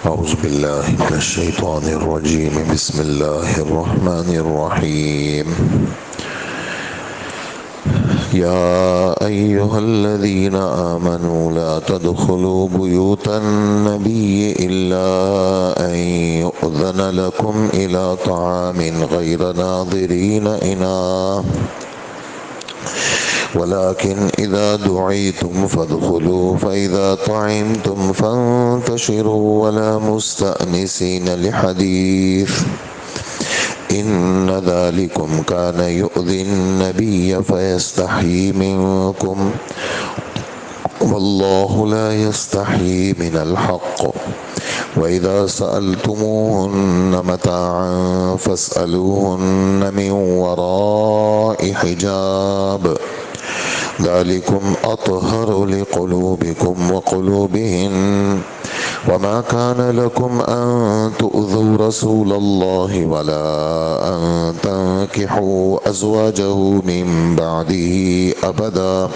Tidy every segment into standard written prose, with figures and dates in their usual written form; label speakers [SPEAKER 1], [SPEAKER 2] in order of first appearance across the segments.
[SPEAKER 1] أعوذ بالله من الشيطان الرجيم بسم الله الرحمن الرحيم يا أيها الذين آمنوا لا تدخلوا بيوت النبي إلا أن يؤذن لكم إلى طعام غير ناظرين إناه ولكن إذا دعيتم فادخلوا فإذا طعمتم فانتشروا ولا مستأنسين لحديث إن ذلكم كان يؤذي النبي فيستحيي منكم والله لا يستحيي من الحق وإذا سألتموهن متاعا فاسألوهن من وراء حجاب ذلكم أطهر لقلوبكم وقلوبهن وما كان لكم أن تؤذوا رسول الله ولا أن تنكحوا أزواجه من بعده أبدا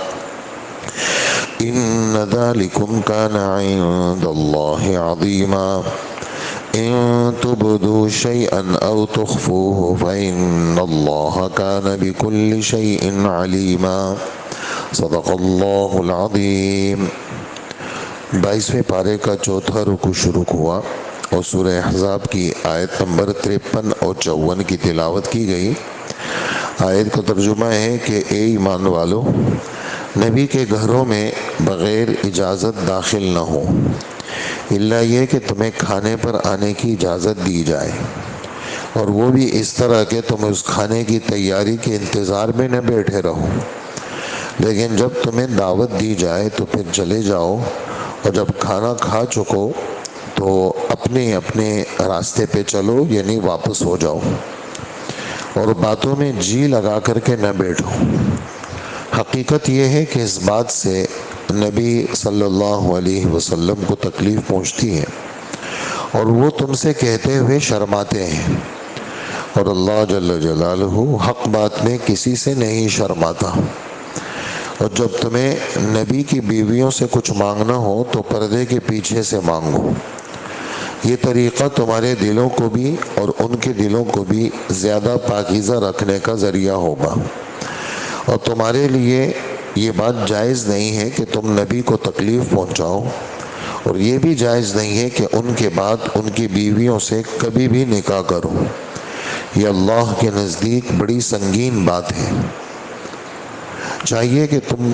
[SPEAKER 1] إن ذلكم كان عند الله عظيما إن تبدوا شيئا أو تخفوه فإن الله كان بكل شيء عليما صدق اللہ العظیم۔ 22ویں پارے کا چوتھا رکوع شروع ہوا اور سورہ احزاب کی آیت نمبر 53 اور 54 کی تلاوت کی گئی۔ آیت کا ترجمہ ہے کہ اے ایمان والو، نبی کے گھروں میں بغیر اجازت داخل نہ ہو، الا یہ کہ تمہیں کھانے پر آنے کی اجازت دی جائے، اور وہ بھی اس طرح کہ تم اس کھانے کی تیاری کے انتظار میں نہ بیٹھے رہو، لیکن جب تمہیں دعوت دی جائے تو پھر چلے جاؤ، اور جب کھانا کھا چکو تو اپنے اپنے راستے پہ چلو، یعنی واپس ہو جاؤ، اور باتوں میں جی لگا کر کے نہ بیٹھو۔ حقیقت یہ ہے کہ اس بات سے نبی صلی اللہ علیہ وسلم کو تکلیف پہنچتی ہے، اور وہ تم سے کہتے ہوئے شرماتے ہیں، اور اللہ جل جلالہ حق بات میں کسی سے نہیں شرماتا۔ اور جب تمہیں نبی کی بیویوں سے کچھ مانگنا ہو تو پردے کے پیچھے سے مانگو، یہ طریقہ تمہارے دلوں کو بھی اور ان کے دلوں کو بھی زیادہ پاکیزہ رکھنے کا ذریعہ ہوگا، اور تمہارے لیے یہ بات جائز نہیں ہے کہ تم نبی کو تکلیف پہنچاؤ، اور یہ بھی جائز نہیں ہے کہ ان کے بعد ان کی بیویوں سے کبھی بھی نکاح کرو۔ یہ اللہ کے نزدیک بڑی سنگین بات ہے۔ چاہیے کہ تم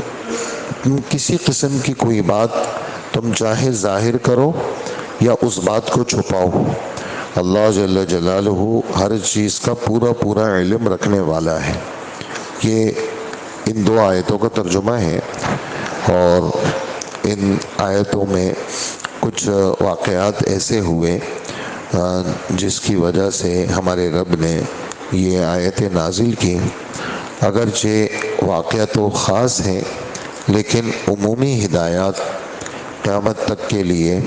[SPEAKER 1] کسی قسم کی کوئی بات تم چاہے ظاہر کرو یا اس بات کو چھپاؤ، اللہ جل جلالہ ہر چیز کا پورا علم رکھنے والا ہے۔ یہ ان دو آیتوں کا ترجمہ ہے، اور ان آیتوں میں کچھ واقعات ایسے ہوئے جس کی وجہ سے ہمارے رب نے یہ آیتیں نازل کی۔ اگرچہ واقعہ تو خاص ہیں، لیکن عمومی ہدایات قیامت تک کے لیے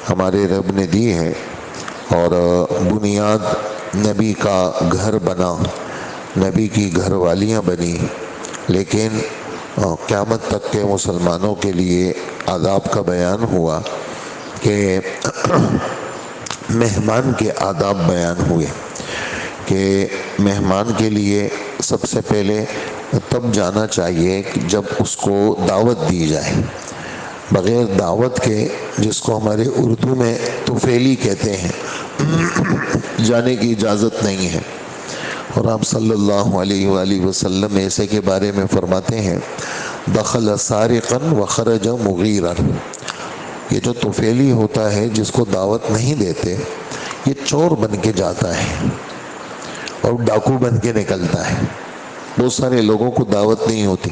[SPEAKER 1] ہمارے رب نے دی ہے، اور بنیاد نبی کا گھر بنا، نبی کی گھر والیاں بنی، لیکن قیامت تک کے مسلمانوں کے لیے آداب کا بیان ہوا کہ مہمان کے آداب بیان ہوئے کہ مہمان کے لیے سب سے پہلے تب جانا چاہیے کہ جب اس کو دعوت دی جائے، بغیر دعوت کے، جس کو ہمارے اردو میں توفیلی کہتے ہیں، جانے کی اجازت نہیں ہے۔ اور آپ صلی اللہ علیہ وآلہ وسلم ایسے کے بارے میں فرماتے ہیں، دخل سارقا وخرج مغیرا۔ یہ جو توفیلی ہوتا ہے جس کو دعوت نہیں دیتے، یہ چور بن کے جاتا ہے اور ڈاکو بن کے نکلتا ہے۔ بہت سارے لوگوں کو دعوت نہیں ہوتی،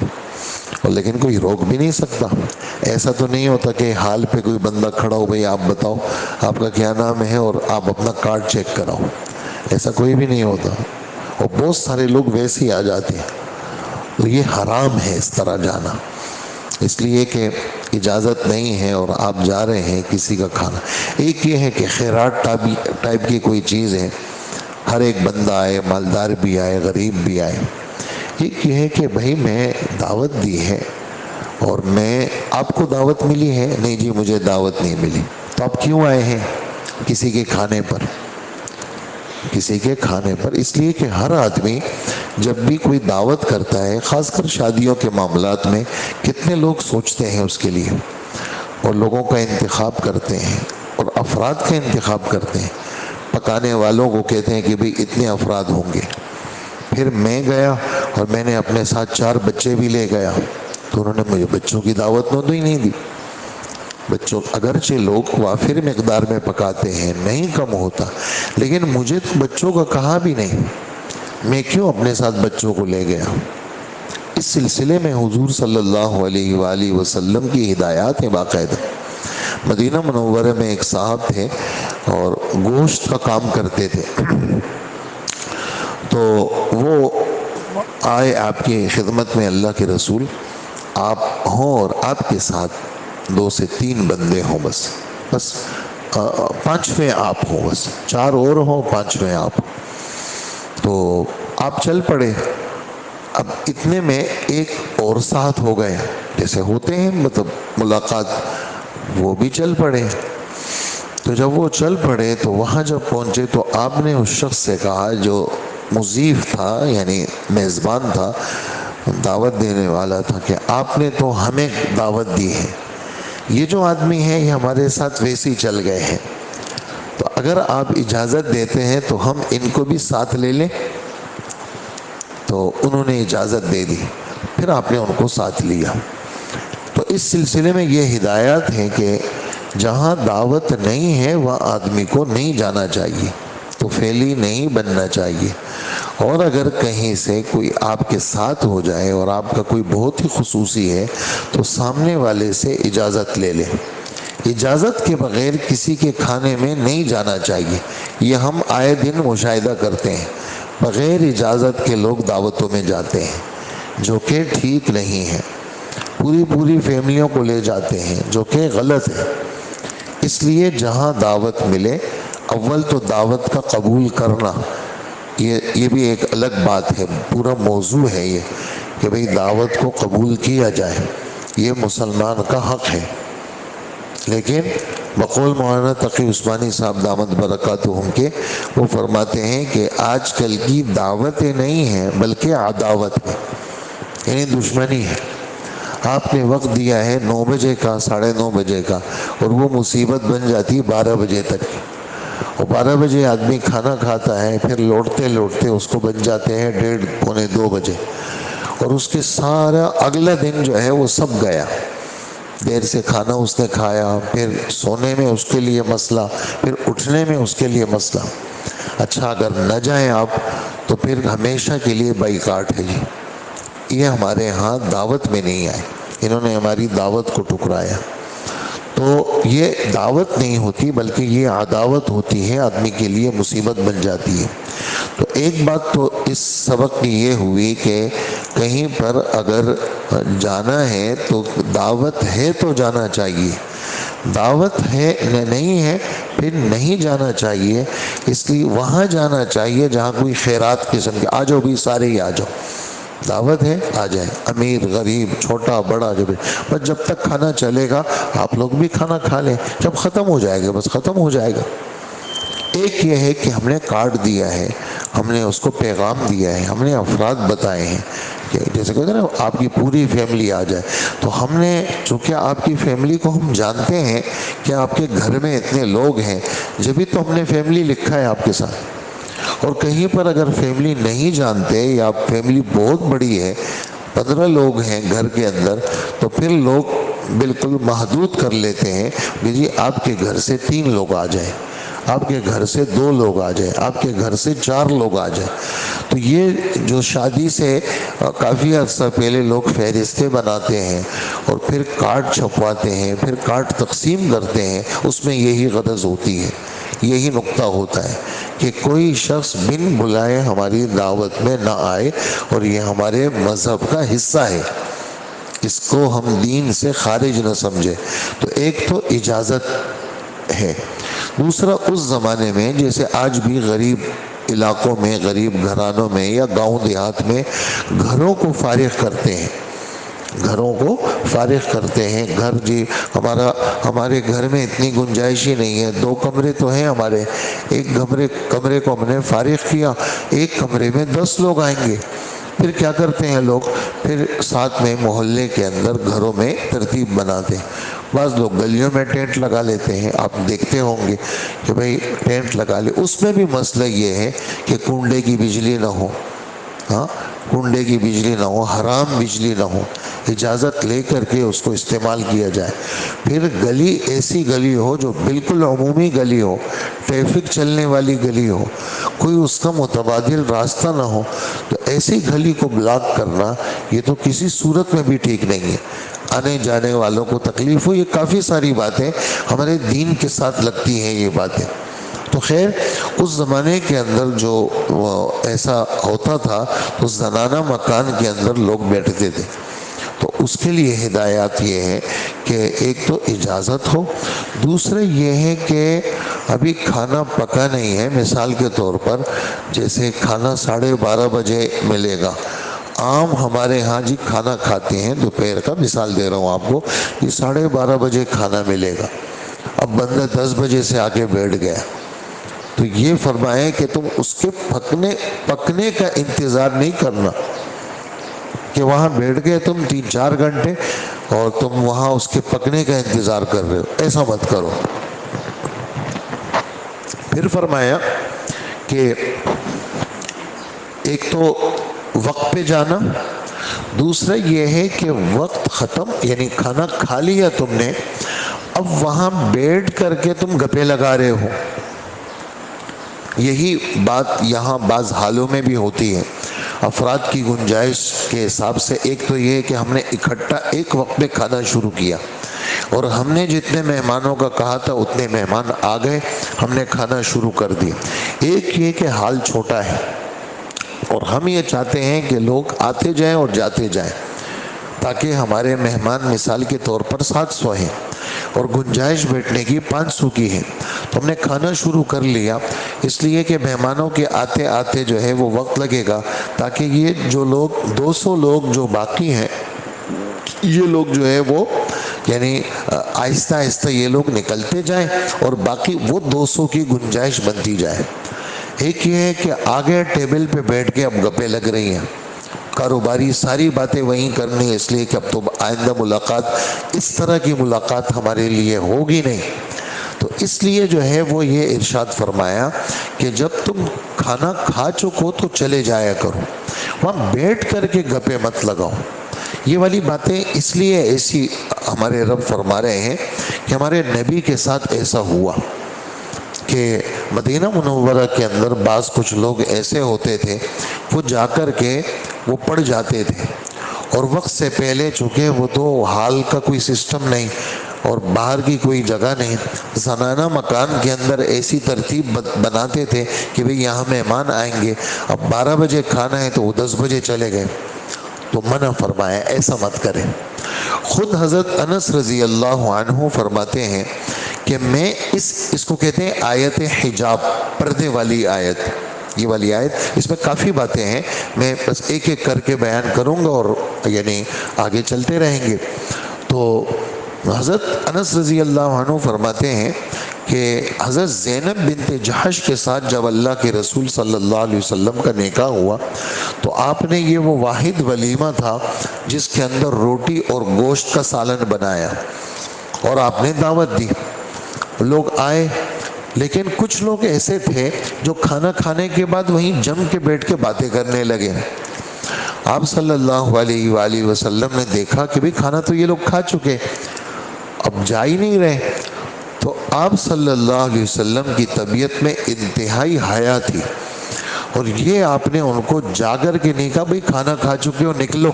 [SPEAKER 1] اور لیکن کوئی روک بھی نہیں سکتا۔ ایسا تو نہیں ہوتا کہ حال پہ کوئی بندہ کھڑا ہو، بھئی آپ بتاؤ آپ کا کیا نام ہے اور آپ اپنا کارڈ چیک کراؤ، ایسا کوئی بھی نہیں ہوتا، اور بہت سارے لوگ ویسے ہی آ جاتے ہیں۔ تو یہ حرام ہے اس طرح جانا، اس لیے کہ اجازت نہیں ہے اور آپ جا رہے ہیں کسی کا کھانا۔ ایک یہ ہے کہ خیرات ٹائپ کی کوئی چیز ہے، ہر ایک بندہ آئے، مالدار بھی آئے، غریب بھی آئے۔ ایک یہ ہے کہ بھائی میں دعوت دی ہے اور میں آپ کو دعوت ملی ہے، نہیں جی مجھے دعوت نہیں ملی، تو آپ کیوں آئے ہیں؟ کسی کے کھانے پر، کسی کے کھانے پر، اس لیے کہ ہر آدمی جب بھی کوئی دعوت کرتا ہے، خاص کر شادیوں کے معاملات میں، کتنے لوگ سوچتے ہیں اس کے لیے، اور لوگوں کا انتخاب کرتے ہیں اور افراد کا انتخاب کرتے ہیں، پکانے والوں کو کہتے ہیں کہ بھئی اتنے افراد ہوں گے۔ پھر میں گیا اور میں نے اپنے ساتھ 4 بچے بھی لے گیا، تو انہوں نے مجھے بچوں کی دعوت تو ہی نہیں دی۔ بچوں اگرچہ لوگ وافر مقدار میں پکاتے ہیں، نہیں کم ہوتا، لیکن مجھے تو بچوں کا کہا بھی نہیں، میں کیوں اپنے ساتھ بچوں کو لے گیا؟ اس سلسلے میں حضور صلی اللہ علیہ وآلہ وسلم کی ہدایات ہیں باقاعدہ۔ مدینہ منورہ میں ایک صاحب تھے اور گوشت کا کام کرتے تھے، تو وہ آئے آپ کی خدمت میں، اللہ کے رسول آپ ہوں اور آپ کے ساتھ 2 سے 3 بندے ہوں، بس 5ویں آپ ہوں، بس 4 اور ہوں، 5ویں آپ۔ تو آپ چل پڑے۔ اب اتنے میں ایک اور ساتھ ہو گئے، جیسے ہوتے ہیں مطلب ملاقات، وہ بھی چل پڑے۔ تو جب وہ چل پڑے تو وہاں جب پہنچے تو آپ نے اس شخص سے کہا جو مضیف تھا، یعنی میزبان تھا، دعوت دینے والا تھا، کہ آپ نے تو ہمیں دعوت دی ہے، یہ جو آدمی ہے یہ ہمارے ساتھ ویسے ہی چل گئے ہیں، تو اگر آپ اجازت دیتے ہیں تو ہم ان کو بھی ساتھ لے لیں۔ تو انہوں نے اجازت دے دی، پھر آپ نے ان کو ساتھ لیا۔ تو اس سلسلے میں یہ ہدایات ہیں کہ جہاں دعوت نہیں ہے وہاں آدمی کو نہیں جانا چاہیے، تو فعلی نہیں بننا چاہیے، اور اگر کہیں سے کوئی آپ کے ساتھ ہو جائے اور آپ کا کوئی بہت ہی خصوصی ہے تو سامنے والے سے اجازت لے لیں۔ اجازت کے بغیر کسی کے کھانے میں نہیں جانا چاہیے، یہ ہم آئے دن مشاہدہ کرتے ہیں، بغیر اجازت کے لوگ دعوتوں میں جاتے ہیں، جو کہ ٹھیک نہیں ہے، پوری فیملیوں کو لے جاتے ہیں، جو کہ غلط ہے۔ اس لیے جہاں دعوت ملے، اول تو دعوت کا قبول کرنا، یہ بھی ایک الگ بات ہے، پورا موضوع ہے یہ، کہ بھئی دعوت کو قبول کیا جائے، یہ مسلمان کا حق ہے۔ لیکن بقول مولانا تقی عثمانی صاحب دامت برکاتہم کے، وہ فرماتے ہیں کہ آج کل کی دعوتیں نہیں ہیں بلکہ عداوت ہے، یعنی دشمنی ہے۔ آپ نے وقت دیا ہے 9 بجے کا، 9:30 بجے کا، اور وہ مصیبت بن جاتی ہے 12 بجے تک، اور 12 بجے آدمی کھانا کھاتا ہے، پھر لوٹتے اس کو بن جاتے ہیں 1:30 پونے 2 بجے، اور اس کے سارا اگلا دن جو ہے وہ سب گیا۔ دیر سے کھانا اس نے کھایا، پھر سونے میں اس کے لیے مسئلہ، پھر اٹھنے میں اس کے لیے مسئلہ۔ اچھا اگر نہ جائیں آپ تو پھر ہمیشہ کے لیے بائیکاٹ ہے جی، یہ ہمارے ہاں دعوت میں نہیں آئے، انہوں نے ہماری دعوت کو ٹکرایا۔ تو یہ دعوت نہیں ہوتی بلکہ یہ عداوت ہوتی ہے، آدمی کے لیے مصیبت بن جاتی ہے۔ تو ایک بات تو اس سبق کی یہ ہوئی کہ کہیں پر اگر جانا ہے تو دعوت ہے تو جانا چاہیے، دعوت ہے نہیں ہے پھر نہیں جانا چاہیے۔ اس لیے وہاں جانا چاہیے جہاں کوئی خیرات قسم کے، آ جاؤ بھی سارے ہی آ جاؤ، دعوت ہے آ جائیں، امیر غریب چھوٹا بڑا، بس جب تک کھانا چلے گا آپ لوگ بھی کھانا کھا لیں، جب ختم ہو جائے گا بس ختم ہو جائے گا۔ ایک یہ ہے کہ ہم نے کارڈ دیا ہے، ہم نے اس کو پیغام دیا ہے، ہم نے افراد بتائے ہیں کہ جیسے کہتے ہیں نا آپ کی پوری فیملی آ جائے، تو ہم نے چونکہ آپ کی فیملی کو ہم جانتے ہیں کہ آپ کے گھر میں اتنے لوگ ہیں، جبھی تو ہم نے فیملی لکھا ہے آپ کے ساتھ۔ اور کہیں پر اگر فیملی نہیں جانتے یا فیملی بہت بڑی ہے، 15 لوگ ہیں گھر کے اندر، تو پھر لوگ بالکل محدود کر لیتے ہیں کہ جی آپ کے گھر سے 3 لوگ آ جائیں، آپ کے گھر سے 2 لوگ آ جائیں، آپ کے گھر سے 4 لوگ آ جائیں۔ تو یہ جو شادی سے کافی عرصہ پہلے لوگ فہرستیں بناتے ہیں اور پھر کارڈ چھپواتے ہیں، پھر کارڈ تقسیم کرتے ہیں، اس میں یہی غرض ہوتی ہے، یہی نقطہ ہوتا ہے کہ کوئی شخص بن بلائے ہماری دعوت میں نہ آئے، اور یہ ہمارے مذہب کا حصہ ہے، اس کو ہم دین سے خارج نہ سمجھے۔ تو ایک تو اجازت ہے، دوسرا اس زمانے میں جیسے آج بھی غریب علاقوں میں، غریب گھرانوں میں یا گاؤں دیہات میں گھروں کو فارغ کرتے ہیں، گھروں کو فارغ کرتے ہیں. گھر جی ہمارے گھر میں اتنی گنجائش ہی نہیں ہے, 2 کمرے تو ہیں ہمارے, ایک کمرے کو ہم نے فارغ کیا, ایک کمرے میں 10 لوگ آئیں گے. پھر کیا کرتے ہیں لوگ, پھر ساتھ میں محلے کے اندر گھروں میں ترتیب بناتے ہیں. بعض لوگ گلیوں میں ٹینٹ لگا لیتے ہیں, آپ دیکھتے ہوں گے کہ بھئی ٹینٹ لگا لے. اس میں بھی مسئلہ یہ ہے کہ کنڈے کی بجلی نہ ہو, ہاں کنڈے کی بجلی نہ ہو, حرام بجلی نہ ہو, اجازت لے کر کے اس کو استعمال کیا جائے. پھر گلی ایسی گلی ہو جو بالکل عمومی گلی ہو, ٹریفک چلنے والی گلی ہو, کوئی اس کا متبادل راستہ نہ ہو, تو ایسی گلی کو بلاک کرنا یہ تو کسی صورت میں بھی ٹھیک نہیں ہے. آنے جانے والوں کو تکلیف ہو, یہ کافی ساری باتیں ہمارے دین کے ساتھ لگتی ہیں یہ باتیں. تو خیر اس زمانے کے اندر جو ایسا ہوتا تھا تو زنانہ مکان کے اندر لوگ بیٹھتے تھے. تو اس کے لیے ہدایات یہ ہے کہ ایک تو اجازت ہو, دوسرا یہ ہے کہ ابھی کھانا پکا نہیں ہے, مثال کے طور پر جیسے کھانا 12:30 بجے ملے گا. عام ہمارے ہاں جی کھانا کھاتے ہیں دوپہر کا, مثال دے رہا ہوں آپ کو, یہ 12:30 بجے کھانا ملے گا. اب بندہ 10 بجے سے آکے بیٹھ گیا, تو یہ فرمائے کہ تم اس کے پکنے کا انتظار نہیں کرنا کہ وہاں بیٹھ گئے تم 3-4 گھنٹے اور تم وہاں اس کے پکنے کا انتظار کر رہے ہو, ایسا مت کرو. پھر فرمایا کہ ایک تو وقت پہ جانا, دوسرا یہ ہے کہ وقت ختم یعنی کھانا کھا لیا تم نے, اب وہاں بیٹھ کر کے تم گپے لگا رہے ہو. یہی بات یہاں بعض حالوں میں بھی ہوتی ہے. افراد کی گنجائش کے حساب سے ایک تو یہ ہے کہ ہم نے اکٹھا ایک وقت میں کھانا شروع کیا, اور ہم نے جتنے مہمانوں کا کہا تھا اتنے مہمان آ گئے, ہم نے کھانا شروع کر دیا. ایک یہ کہ حال چھوٹا ہے اور ہم یہ چاہتے ہیں کہ لوگ آتے جائیں اور جاتے جائیں تاکہ ہمارے مہمان مثال کے طور پر 700 ہیں اور گنجائش بیٹھنے کی 500 کی ہے. تو ہم نے کھانا شروع کر لیا اس لیے کہ مہمانوں کے آتے آتے جو ہے وہ وقت لگے گا, تاکہ یہ جو لوگ 200 لوگ جو باقی ہیں یہ لوگ جو ہے وہ یعنی آہستہ آہستہ یہ لوگ نکلتے جائیں اور باقی وہ 200 کی گنجائش بنتی جائے. ایک یہ ہے کہ آگے ٹیبل پہ بیٹھ کے اب گپیں لگ رہی ہیں, کاروباری ساری باتیں وہیں کرنی ہے, اس لیے کہ اب تو آئندہ ملاقات اس طرح کی ملاقات ہمارے لیے ہوگی نہیں. تو اس لیے جو ہے وہ یہ ارشاد فرمایا کہ جب تم کھانا کھا چکو تو چلے جایا کرو, وہاں بیٹھ کر کے گپے مت لگاؤ. یہ والی باتیں اس لیے ایسی ہمارے رب فرما رہے ہیں کہ ہمارے نبی کے ساتھ ایسا ہوا کہ مدینہ منورہ کے اندر بعض کچھ لوگ ایسے ہوتے تھے, وہ جا کر کے وہ پڑ جاتے تھے اور وقت سے پہلے, چونکہ وہ تو حال کا کوئی سسٹم نہیں اور باہر کی کوئی جگہ نہیں, زنانہ مکان کے اندر ایسی ترتیب بناتے تھے کہ بھئی یہاں مہمان آئیں گے, اب 12 بجے کھانا ہے تو وہ 10 بجے چلے گئے. تو منع فرمایا ایسا مت کریں. خود حضرت انس رضی اللہ عنہ فرماتے ہیں کہ میں اس کو کہتے ہیں آیت حجاب, پردے والی آیت. یہ والی آیت اس میں کافی باتیں ہیں, میں بس ایک ایک کر کے بیان کروں گا اور یعنی آگے چلتے رہیں گے. تو حضرت انس رضی اللہ عنہ فرماتے ہیں کہ حضرت زینب بنت جحش کے ساتھ جب اللہ کے رسول صلی اللہ علیہ وسلم کا نکاح ہوا تو آپ نے یہ وہ واحد ولیمہ تھا جس کے اندر روٹی اور گوشت کا سالن بنایا اور آپ نے دعوت دی. لوگ آئے, لیکن کچھ لوگ ایسے تھے جو کھانا کھانے کے بعد وہیں جم کے بیٹھ کے باتیں کرنے لگے. آپ صلی اللہ علیہ وآلہ وسلم نے دیکھا کہ بھی کھانا تو یہ لوگ کھا چکے, اب جا ہی نہیں رہے. تو آپ صلی اللہ علیہ وسلم کی طبیعت میں انتہائی حیا تھی اور یہ آپ نے ان کو جا کر کے نہیں کہا بھئی کھانا کھا چکے ہو نکلو,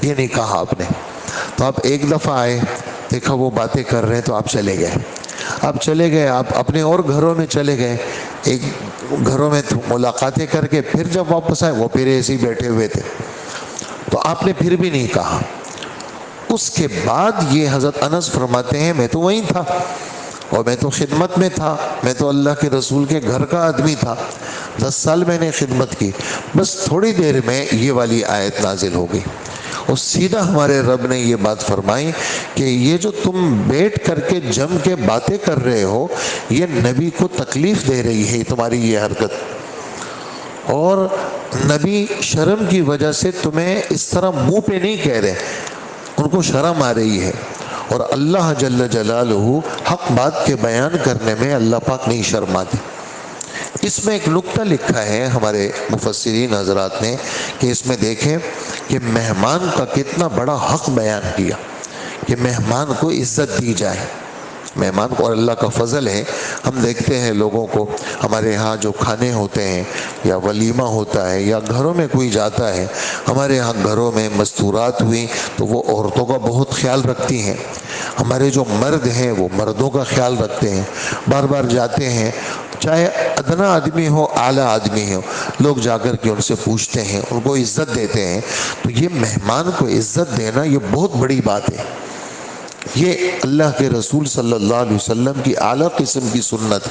[SPEAKER 1] یہ نہیں کہا آپ نے. تو آپ ایک دفعہ آئے, دیکھا وہ باتیں کر رہے ہیں تو آپ چلے گئے. آپ چلے گئے, آپ اپنے اور گھروں میں چلے گئے, ایک گھروں میں ملاقاتیں کر کے پھر جب واپس آئے وہ پھر ایسے ہی بیٹھے ہوئے تھے. تو آپ نے پھر بھی نہیں کہا. اس کے بعد یہ حضرت انس فرماتے ہیں میں تو وہیں تھا اور میں تو خدمت میں تھا, میں تو اللہ کے رسول کے گھر کا آدمی تھا, 10 سال میں نے خدمت کی, بس تھوڑی دیر میں یہ والی آیت نازل ہو گئی. اور سیدھا ہمارے رب نے یہ بات فرمائی کہ یہ جو تم بیٹھ کر کے جم کے باتیں کر رہے ہو یہ نبی کو تکلیف دے رہی ہے تمہاری یہ حرکت، اور نبی شرم کی وجہ سے تمہیں اس طرح منہ پہ نہیں کہہ رہے، ان کو شرم آ رہی ہے، اور اللہ جل جلالہ حق بات کے بیان کرنے میں اللہ پاک نہیں شرماتے۔ اس میں ایک نکتہ لکھا ہے ہمارے مفسرین حضرات نے کہ اس میں دیکھیں کہ مہمان کا کتنا بڑا حق بیان کیا کہ مہمان کو عزت دی جائے، مہمان کو، اور اللہ کا فضل ہے ہم دیکھتے ہیں لوگوں کو، ہمارے ہاں جو کھانے ہوتے ہیں یا ولیمہ ہوتا ہے یا گھروں میں کوئی جاتا ہے، ہمارے ہاں گھروں میں مستورات ہوئی تو وہ عورتوں کا بہت خیال رکھتی ہیں، ہمارے جو مرد ہیں وہ مردوں کا خیال رکھتے ہیں، بار بار جاتے ہیں، چاہے ادنا آدمی ہو اعلیٰ آدمی ہو، لوگ جا کر کے ان سے پوچھتے ہیں، ان کو عزت دیتے ہیں۔ تو یہ مہمان کو عزت دینا یہ بہت بڑی بات ہے، یہ اللہ کے رسول صلی اللہ علیہ وسلم کی اعلیٰ قسم کی سنت۔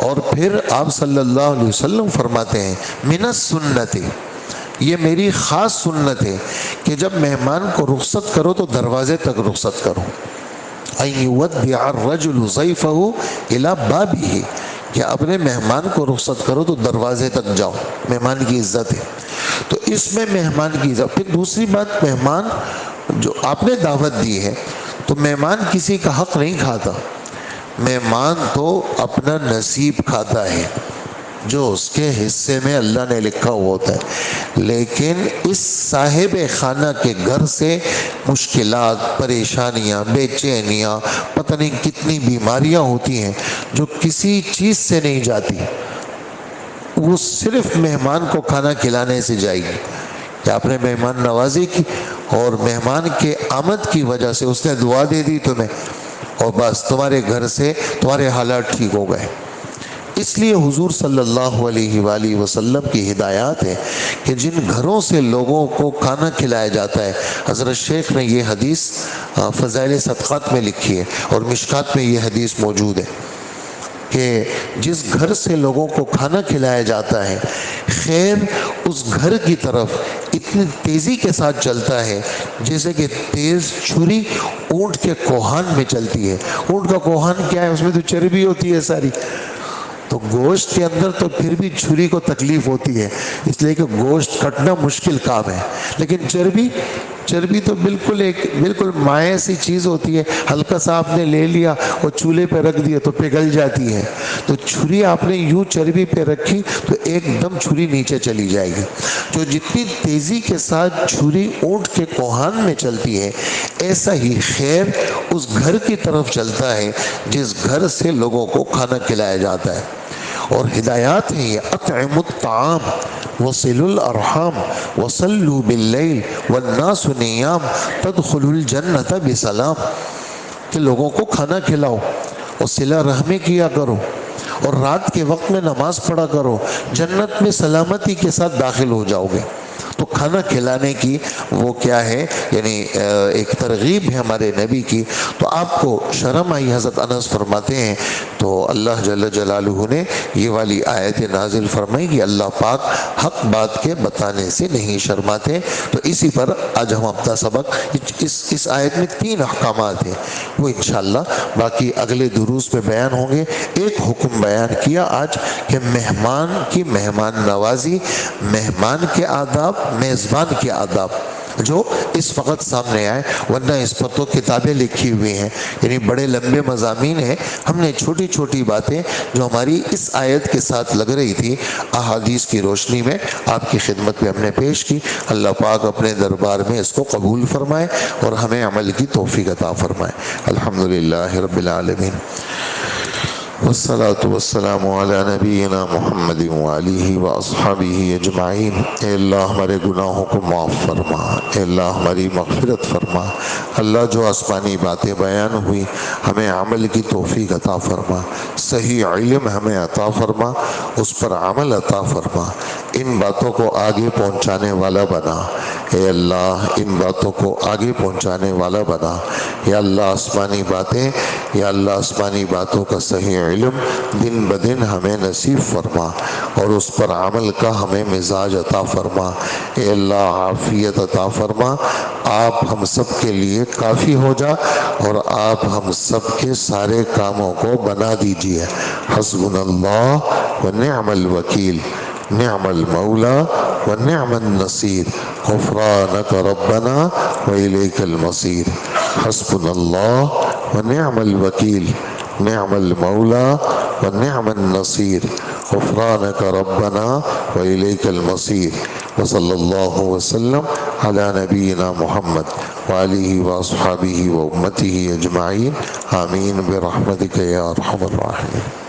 [SPEAKER 1] اور پھر آپ صلی اللہ علیہ وسلم فرماتے ہیں من السنت، یہ میری خاص سنت ہے کہ جب مہمان کو رخصت کرو تو دروازے تک رخصت کرو، ان یودع الرجل ضیفہ الی بابہ، کہ اپنے مہمان کو رخصت کرو تو دروازے تک جاؤ، مہمان کی عزت ہے۔ تو اس میں مہمان کی عزت۔ پھر دوسری بات، مہمان جو آپ نے دعوت دی ہے تو مہمان کسی کا حق نہیں کھاتا، مہمان تو اپنا نصیب کھاتا ہے جو اس کے حصے میں اللہ نے لکھا ہوا ہوتا ہے، لیکن اس صاحب خانہ کے گھر سے مشکلات، پریشانیاں، بے چینیاں، پتہ نہیں کتنی بیماریاں ہوتی ہیں جو کسی چیز سے نہیں جاتی، وہ صرف مہمان کو کھانا کھلانے سے جائے گی کہ آپ نے مہمان نوازی کی اور مہمان کے آمد کی وجہ سے اس نے دعا دے دی تمہیں، اور بس تمہارے گھر سے تمہارے حالات ٹھیک ہو گئے۔ اس لیے حضور صلی اللہ علیہ وآلہ وسلم کی ہدایات ہے کہ جن گھروں سے لوگوں کو کھانا کھلایا جاتا ہے، حضرت شیخ نے یہ حدیث فضائل صدقات میں لکھی ہے اور مشکات میں یہ حدیث موجود ہے کہ جس گھر سے لوگوں کو کھانا کھلایا جاتا ہے، خیر اس گھر کی طرف اتنی تیزی کے ساتھ چلتا ہے جیسے کہ تیز چھری اونٹ کے کوہان میں چلتی ہے۔ اونٹ کا کوہان کیا ہے؟ اس میں تو چربی ہوتی ہے ساری، تو گوشت کے اندر تو پھر بھی چھری کو تکلیف ہوتی ہے، اس لیے کہ گوشت کٹنا مشکل کام ہے، لیکن چربی تو بالکل مائع سی چیز ہوتی ہے، ہلکا سا آپ نے لے لیا اور چولہے پہ رکھ دیا تو پگھل جاتی ہے، تو چھری آپ نے یوں چربی پہ رکھی تو ایک دم چھری نیچے چلی جائے گی۔ جو جتنی تیزی کے ساتھ چھری اونٹ کے کوہان میں چلتی ہے، ایسا ہی خیر اس گھر کی طرف چلتا ہے جس گھر سے لوگوں کو کھانا کھلایا جاتا ہے۔ اور ہدایات ہیں یہ، اطعموا الطعام وصلوا الارحام وصلوا باللیل والناس نیام تدخلوا الجنۃ بسلام، کہ لوگوں کو کھانا کھلاؤ اور صلہ رحمی کیا کرو اور رات کے وقت میں نماز پڑھا کرو، جنت میں سلامتی کے ساتھ داخل ہو جاؤ گے۔ تو کھانا کھلانے کی وہ کیا ہے، یعنی ایک ترغیب ہے ہمارے نبی کی۔ تو آپ کو شرم آئی، حضرت انس فرماتے ہیں تو اللہ جل جلالہ نے یہ والی آیت نازل فرمائی کہ اللہ پاک حق بات کے بتانے سے نہیں شرماتے۔ تو اسی پر آج ہم اپنا سبق، اس آیت میں 3 احکامات ہیں، وہ انشاءاللہ باقی اگلے دروس میں بیان ہوں گے۔ ایک حکم بیان کیا آج کہ مہمان کی مہمان نوازی، مہمان کے آداب، میزبان کے آداب جو اس وقت سامنے آئے، ورنہ اس پر تو کتابیں لکھی ہوئی ہیں، یعنی بڑے لمبے مضامین ہیں۔ ہم نے چھوٹی چھوٹی باتیں جو ہماری اس آیت کے ساتھ لگ رہی تھی احادیث کی روشنی میں آپ کی خدمت میں ہم نے پیش کی۔ اللہ پاک اپنے دربار میں اس کو قبول فرمائے اور ہمیں عمل کی توفیق عطا فرمائے۔ الحمدللہ رب العالمین، والصلاة والسلام علی نبینا محمد وآلہ واصحابہ اجمعین۔ اے اللہ ہمارے گناہوں کو معاف فرما، اے اللہ ہماری مغفرت فرما۔ اللہ جو آسمانی باتیں بیان ہوئی ہمیں عمل کی توفیق عطا فرما، صحیح علم ہمیں عطا فرما، اس پر عمل عطا فرما۔ ان باتوں کو آگے پہنچانے والا بنا۔ اے اللہ ان باتوں کو آگے پہنچانے والا بنا۔ یا اللہ آسمانی باتیں، یا اللہ آسمانی باتوں کا صحیح علم دن بدن ہمیں نصیب فرما، اور اس پر عمل کا ہمیں مزاج عطا فرما۔ اے اللہ عافیت عطا فرما۔ آپ ہم سب کے لیے کافی ہو جا، اور آپ ہم سب کے سارے کاموں کو بنا دیجیے۔ حسبنا اللہ و نعم الوکیل، نعم المولا و نعم النصیر، غفرانک ربنا و الیک المصیر۔ حسبنا اللہ و نعم الوکیل، نعم المولا و نعم النصیر، غفرانک ربنا و الیک المصیر۔ وصلی اللہ وسلم علی نبینا محمد وآلہ واصحابہ و امتہ اجمعین، آمین برحمتک یا ارحم الراحمین۔